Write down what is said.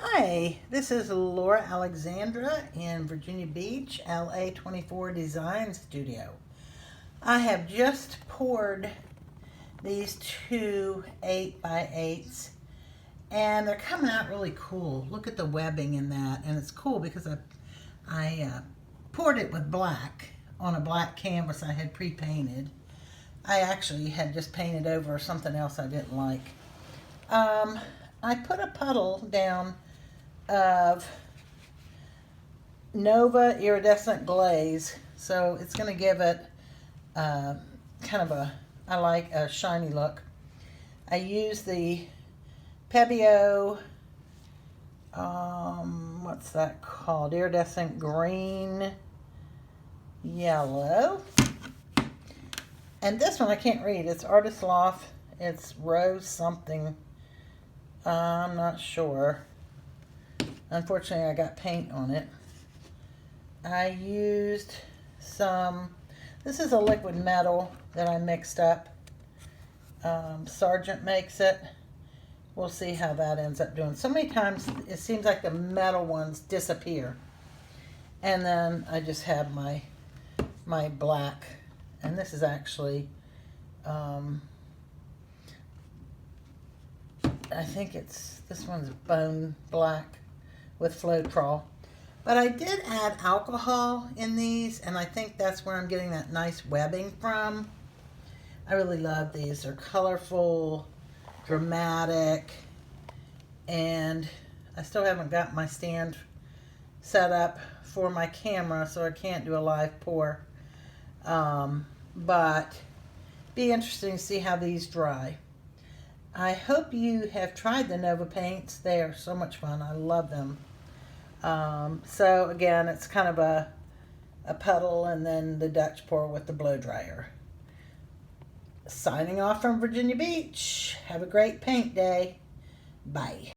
Hi, this is Laura Alexandra in Virginia Beach, LA 24 Design Studio. I have just poured these two 8x8s and they're coming out really cool. Look at the webbing in that, and it's cool because I poured it with black on a black canvas I had pre-painted. I actually had just painted over something else I didn't like. I put a puddle down of Nova Iridescent Glaze, so it's going to give it kind of I like a shiny look. I use the Pebeo, what's that called? Iridescent Green Yellow. And this one I can't read. It's Artist Loft. It's Rose something. I'm not sure. Unfortunately, I got paint on it. I used this is a liquid metal that I mixed up. Sargent makes it. We'll see how that ends up doing. So many times it seems like the metal ones disappear. And then I just have my black. And this is actually, I think this one's bone black with Floetrol. But I did add alcohol in these, and I think that's where I'm getting that nice webbing from. I really love these. They're colorful, dramatic, and I still haven't got my stand set up for my camera, so I can't do a live pour. But be interesting to see how these dry. I hope you have tried the Nova paints. They are so much fun. I love them. So again, it's kind of a puddle and then the Dutch pour with the blow dryer. Signing off from Virginia Beach. Have a great paint day. Bye.